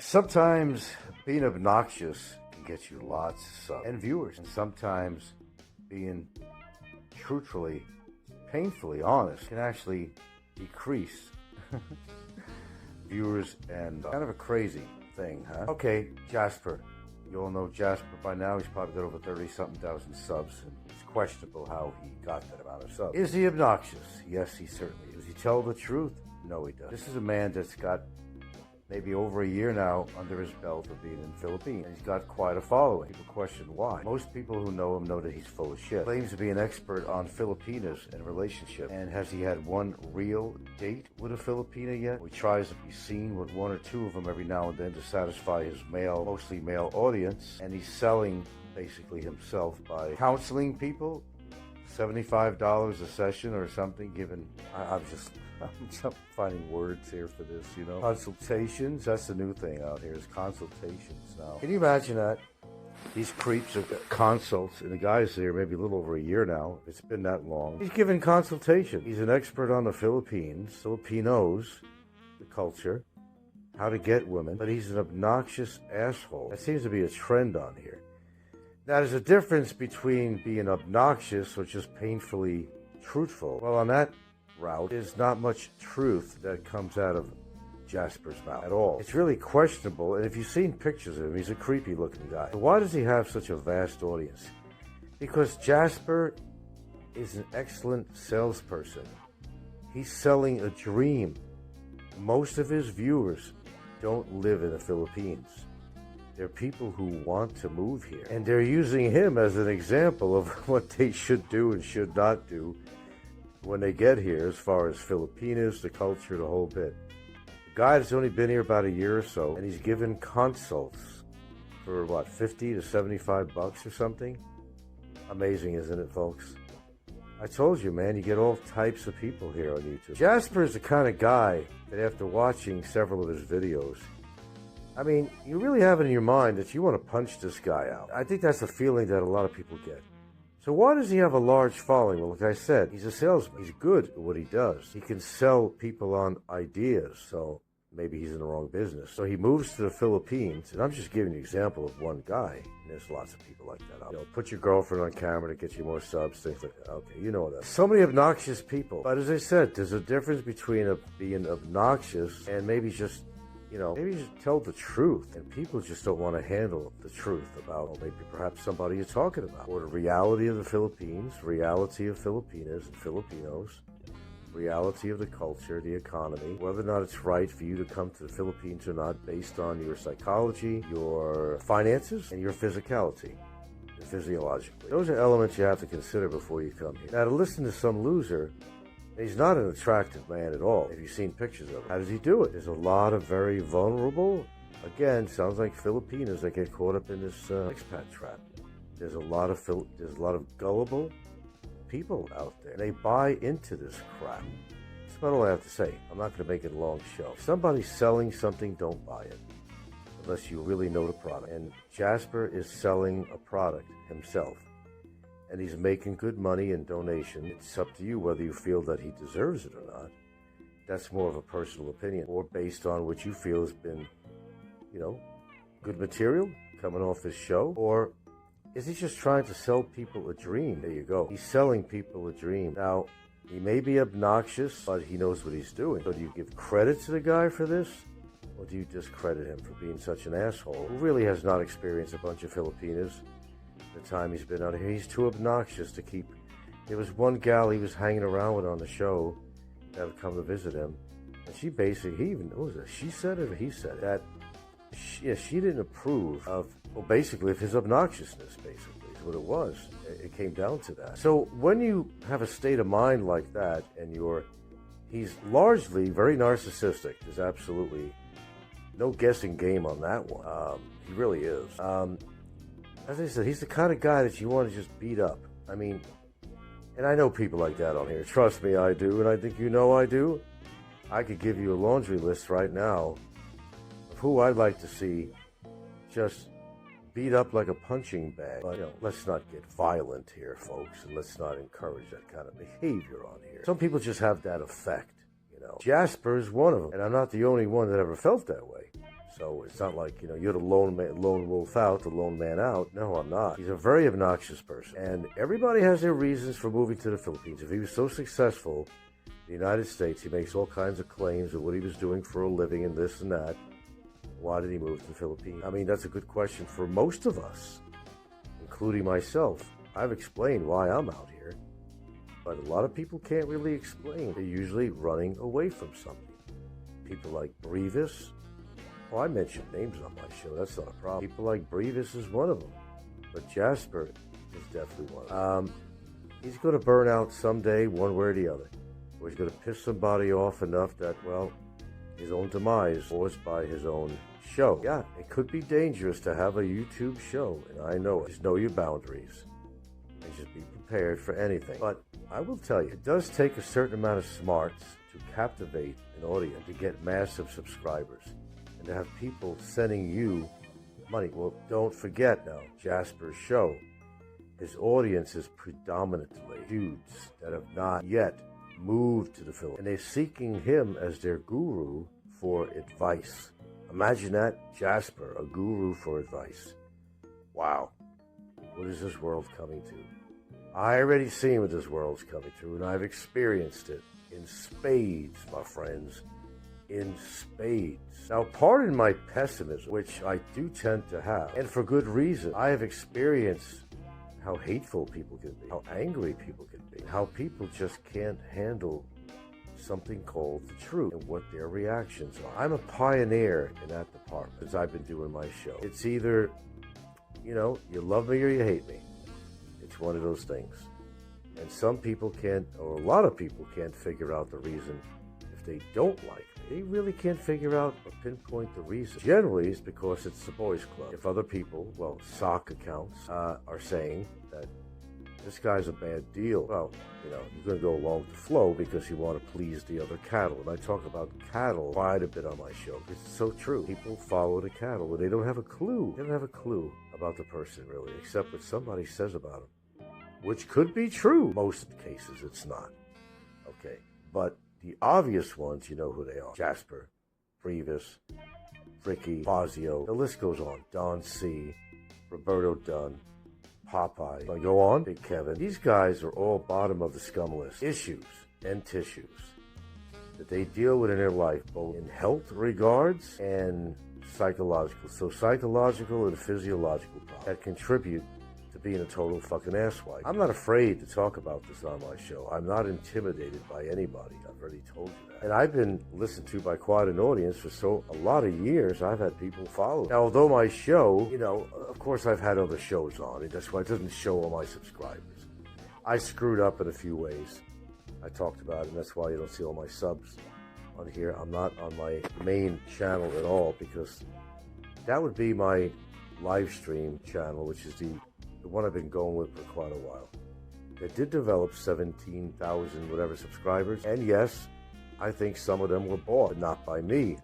Sometimes being obnoxious can get you lots of subs and viewers, and sometimes being truthfully, painfully honest can actually decrease viewers and kind of a crazy thing, huh? Okay, Jasper. You all know Jasper by now. He's probably got over 30-something thousand subs, and it's questionable how he got that amount of subs. Is he obnoxious? Yes, he certainly is. Does he tell the truth? No, he doesn't. This is a man that's got maybe over a year now under his belt of being in the Philippines. And he's got quite a following. People question why. Most people who know him know that he's full of shit. Claims to be an expert on Filipinas and relationships. And has he had one real date with a Filipina yet? He tries to be seen with one or two of them every now and then to satisfy his mostly male audience. And he's selling basically himself by counseling people. $75 a session or something, given, I'm finding words here for this, Consultations, that's the new thing out here, is consultations now. Can you imagine that? These creeps are consults, and the guy's there maybe a little over a year now. It's been that long. He's giving consultation. He's an expert on the Philippines, Filipinos, the culture, how to get women, but he's an obnoxious asshole. That seems to be a trend on here. Now, there's a difference between being obnoxious or just painfully truthful. Well, on that route, there's not much truth that comes out of Jasper's mouth at all. It's really questionable, and if you've seen pictures of him, he's a creepy-looking guy. Why does he have such a vast audience? Because Jasper is an excellent salesperson. He's selling a dream. Most of his viewers don't live in the Philippines. They're people who want to move here. And they're using him as an example of what they should do and should not do when they get here, as far as Filipinas, the culture, the whole bit. The guy that's only been here about a year or so, and he's given consults for, what, 50 to 75 bucks or something? Amazing, isn't it, folks? I told you, man, you get all types of people here on YouTube. Jasper is the kind of guy that after watching several of his videos, I mean, you really have it in your mind that you want to punch this guy out. I think that's the feeling that a lot of people get. So why does he have a large following? Well, like I said, he's a salesman. He's good at what he does. He can sell people on ideas, so maybe he's in the wrong business. So he moves to the Philippines, and I'm just giving you an example of one guy. And there's lots of people like that. Put your girlfriend on camera to get you more subs, things like that. Okay, you know that. So many obnoxious people. But as I said, there's a difference between being obnoxious and maybe just maybe just tell the truth, and people just don't want to handle the truth about maybe perhaps somebody you're talking about, or the reality of the Philippines, reality of Filipinas and Filipinos, reality of the culture, the economy, whether or not it's right for you to come to the Philippines or not based on your psychology, your finances, and your physicality, physiologically. Those are elements you have to consider before you come here. Now, to listen to some loser, he's not an attractive man at all. Have you seen pictures of him? How does he do it? There's a lot of very vulnerable, again, sounds like Filipinos that get caught up in this expat trap. There's a lot of gullible people out there. They buy into this crap. That's about all I have to say. I'm not going to make it a long show. If somebody's selling something, don't buy it unless you really know the product. And Jasper is selling a product himself. And he's making good money in donation. It's up to you whether you feel that he deserves it or not. That's more of a personal opinion, or based on what you feel has been, good material coming off his show, or is he just trying to sell people a dream? There you go. He's selling people a dream. Now, he may be obnoxious, but he knows what he's doing. So do you give credit to the guy for this? Or do you discredit him for being such an asshole who really has not experienced a bunch of Filipinas the time he's been out here? He's too obnoxious to keep. There was one gal he was hanging around with on the show that would come to visit him, and she basically, she said it or he said it, that she didn't approve of, basically of his obnoxiousness, basically, is what it was. It came down to that. So when you have a state of mind like that, and he's largely very narcissistic, there's absolutely no guessing game on that one. He really is. As I said, he's the kind of guy that you want to just beat up. I mean, and I know people like that on here. Trust me, I do, and I think I do. I could give you a laundry list right now of who I'd like to see just beat up like a punching bag. But, let's not get violent here, folks, and let's not encourage that kind of behavior on here. Some people just have that effect, Jasper is one of them, and I'm not the only one that ever felt that way. So it's not like, you're the lone wolf out, the lone man out. No, I'm not. He's a very obnoxious person. And everybody has their reasons for moving to the Philippines. If he was so successful in the United States, he makes all kinds of claims of what he was doing for a living and this and that. Why did he move to the Philippines? I mean, that's a good question for most of us, including myself. I've explained why I'm out here, but a lot of people can't really explain. They're usually running away from something. People like Brevis. Oh, I mentioned names on my show. That's not a problem. People like Brevis is one of them, but Jasper is definitely one of them. He's going to burn out someday, one way or the other. Or he's going to piss somebody off enough that, well, his own demise caused by his own show. Yeah, it could be dangerous to have a YouTube show, and I know it. Just know your boundaries and just be prepared for anything. But I will tell you, it does take a certain amount of smarts to captivate an audience, to get massive subscribers, and to have people sending you money. Well, don't forget now, Jasper's show, his audience is predominantly dudes that have not yet moved to the Philippines, and they're seeking him as their guru for advice. Imagine that, Jasper, a guru for advice. Wow. What is this world coming to? I already seen what this world's coming to, and I've experienced it in spades, my friends. In spades. Now, pardon my pessimism, which I do tend to have, and for good reason. I have experienced how hateful people can be, how angry people can be, how people just can't handle something called the truth and what their reactions are. I'm a pioneer in that department since I've been doing my show. It's either, you love me or you hate me. It's one of those things. And some people can't, or a lot of people can't figure out the reason if they don't like me. They really can't figure out or pinpoint the reason. Generally, it's because it's the boys' club. If other people, sock accounts, are saying that this guy's a bad deal, well, you're going to go along with the flow because you want to please the other cattle. And I talk about cattle quite a bit on my show. It's so true. People follow the cattle, but they don't have a clue. They don't have a clue about the person, really, except what somebody says about them, which could be true. Most cases, it's not. Okay, but the obvious ones, you know who they are. Jasper, Brevis, Ricky, Fazio. The list goes on. Don C., Roberto Dunn, Popeye. I go on. Big Kevin. These guys are all bottom of the scum list. Issues and tissues that they deal with in their life, both in health regards and psychological. So psychological and physiological problems that contribute to being a total fucking asswipe. I'm not afraid to talk about this on my show. I'm not intimidated by anybody. I've already told you that. And I've been listened to by quite an audience for a lot of years. I've had people follow. Now, although my show, of course I've had other shows on. And that's why it doesn't show all my subscribers. I screwed up in a few ways. I talked about it, and that's why you don't see all my subs on here. I'm not on my main channel at all because that would be my live stream channel, which is the one I've been going with for quite a while. It did develop 17,000 whatever subscribers, and yes, I think some of them were bought, but not by me.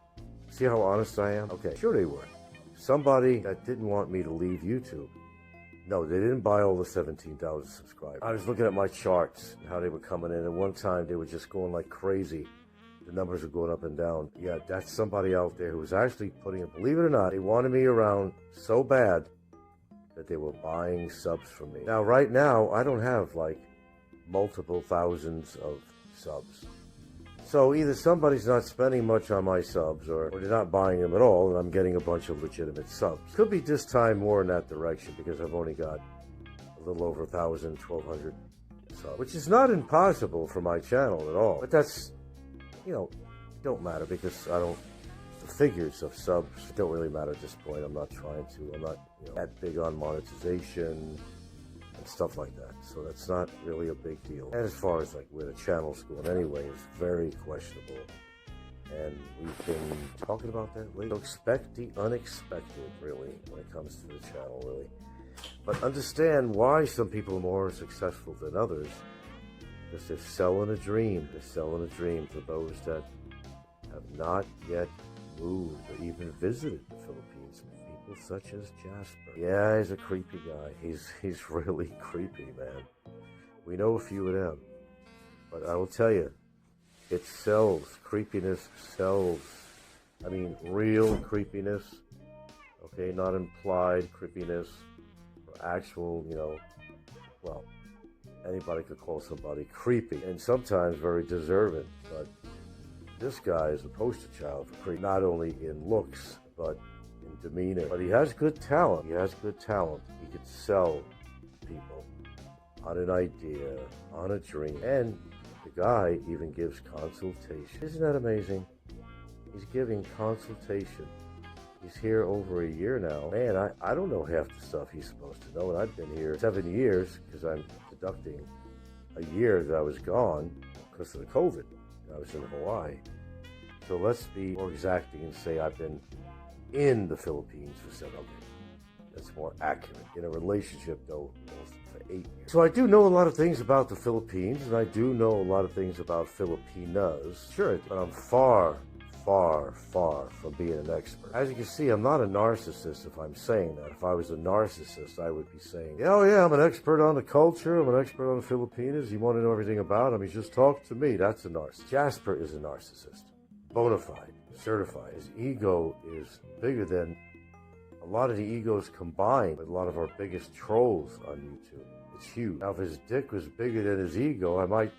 See how honest I am? Okay, sure they were. Somebody that didn't want me to leave YouTube. No, they didn't buy all the 17,000 subscribers. I was looking at my charts and how they were coming in, and one time they were just going like crazy. The numbers are going up and down. Yeah, that's somebody out there who was actually putting it, believe it or not, they wanted me around so bad that they were buying subs from me. Now, right now, I don't have like multiple thousands of subs. So either somebody's not spending much on my subs or they're not buying them at all and I'm getting a bunch of legitimate subs. Could be this time more in that direction because I've only got a little over 1,000, 1,200 subs, which is not impossible for my channel at all. But that's, it don't matter because I don't, the figures of subs don't really matter at this point. I'm not that big on monetization and stuff like that. So that's not really a big deal. And as far as like where the channel's going anyway, it's very questionable. And we've been talking about that lately. So expect the unexpected, really, when it comes to the channel, really. But understand why some people are more successful than others. Because they're selling a dream. They're selling a dream to those that have not yet moved or even visited the Philippines. People such as Jasper. Yeah, he's a creepy guy. He's really creepy, man. We know a few of them. But I will tell you, it sells. Creepiness sells. I mean, real creepiness, okay, not implied creepiness, or actual, well, anybody could call somebody creepy, and sometimes very deserving, but this guy is a poster child for creep, not only in looks, but in demeanor. But he has good talent. He has good talent. He could sell people on an idea, on a dream, and the guy even gives consultation. Isn't that amazing? He's giving consultation. He's here over a year now. Man, I don't know half the stuff he's supposed to know, and I've been here 7 years because I'm deducting a year that I was gone because of the COVID. I was in Hawaii. So let's be more exacting and say I've been in the Philippines for 7 days. That's more accurate. In a relationship, though, for 8 years. So I do know a lot of things about the Philippines, and I do know a lot of things about Filipinas. Sure, but I'm far from being an expert. As you can see, I'm not a narcissist if I'm saying that. If I was a narcissist, I would be saying, oh yeah, I'm an expert on the culture, I'm an expert on the Filipinas, you want to know everything about them, you just talk to me. That's a narcissist. Jasper is a narcissist. Bona fide, certified. His ego is bigger than a lot of the egos combined with a lot of our biggest trolls on YouTube. It's huge. Now, if his dick was bigger than his ego, I might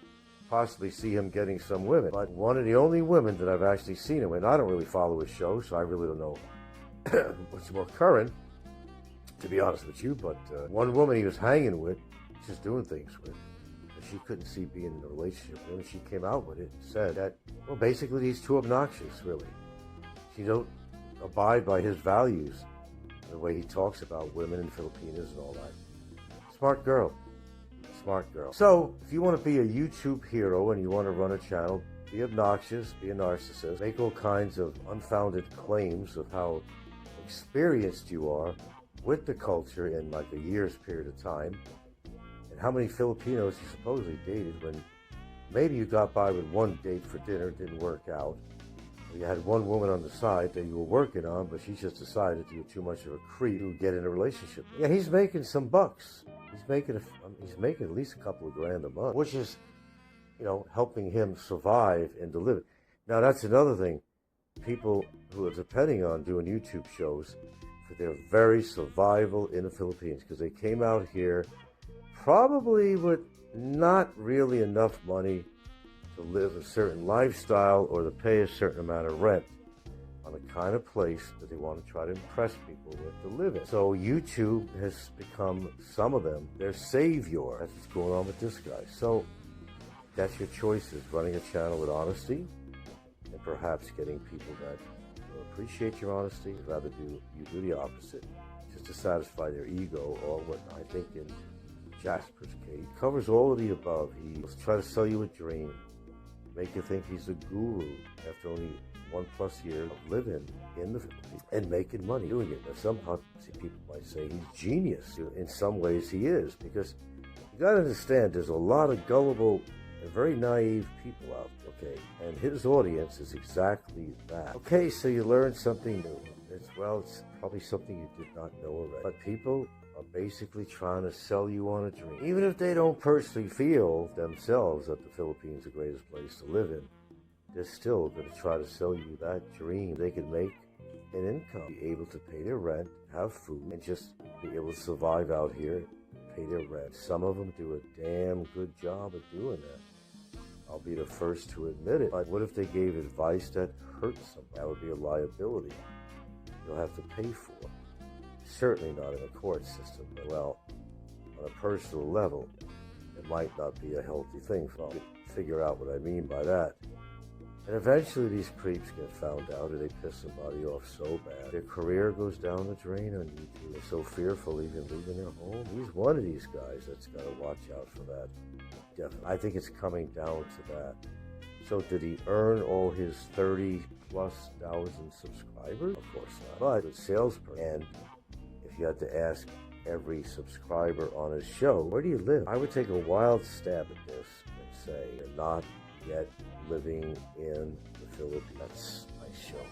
possibly see him getting some women. But one of the only women that I've actually seen him with, I don't really follow his show, so I really don't know what's more current, to be honest with you. But one woman he was hanging with, just doing things with, and she couldn't see being in a relationship with him, and she came out with it and said that, well, basically he's too obnoxious, really. She don't abide by his values, the way he talks about women and Filipinas and all that. Smart girl. Smart girl. So, if you want to be a YouTube hero and you want to run a channel, be obnoxious, be a narcissist, make all kinds of unfounded claims of how experienced you are with the culture in like a year's period of time, and how many Filipinos you supposedly dated when maybe you got by with one date for dinner, didn't work out. You had one woman on the side that you were working on, but she just decided you were too much of a creep to get in a relationship. Yeah, he's making some bucks. He's making at least a couple of grand a month, which is, helping him survive and deliver. Now, that's another thing. People who are depending on doing YouTube shows for their very survival in the Philippines, because they came out here probably with not really enough money to live a certain lifestyle or to pay a certain amount of rent on the kind of place that they want to try to impress people with to live in. So YouTube has become, some of them, their savior. That's what's going on with this guy. So that's your choices, running a channel with honesty and perhaps getting people that will appreciate your honesty, rather you do the opposite, just to satisfy their ego or whatnot. I think in Jasper's case, he covers all of the above. He will try to sell you a dream, make you think he's a guru after only 1+ year of living in the Philippines and making money doing it. Now, some people might say he's genius. In some ways he is, because you got to understand there's a lot of gullible and very naive people out there, okay? And his audience is exactly that. Okay, so you learned something new. It's probably something you did not know already. But people are basically trying to sell you on a dream. Even if they don't personally feel themselves that the Philippines is the greatest place to live in, they're still going to try to sell you that dream. They can make an income, be able to pay their rent, have food, and just be able to survive out here, pay their rent. Some of them do a damn good job of doing that. I'll be the first to admit it. But what if they gave advice that hurts somebody? That would be a liability you'll have to pay for. Certainly not in a court system, but, well, on a personal level, it might not be a healthy thing. So I'll figure out what I mean by that. And eventually these creeps get found out, and they piss somebody off so bad, their career goes down the drain on YouTube. They're so fearful even leaving their home. He's one of these guys that's got to watch out for that. Definitely. I think it's coming down to that. So did he earn all his 30,000+ subscribers? Of course not. But a salesperson, and if you had to ask every subscriber on his show, where do you live? I would take a wild stab at this and say, you're not yet living in the Philippines. That's my show.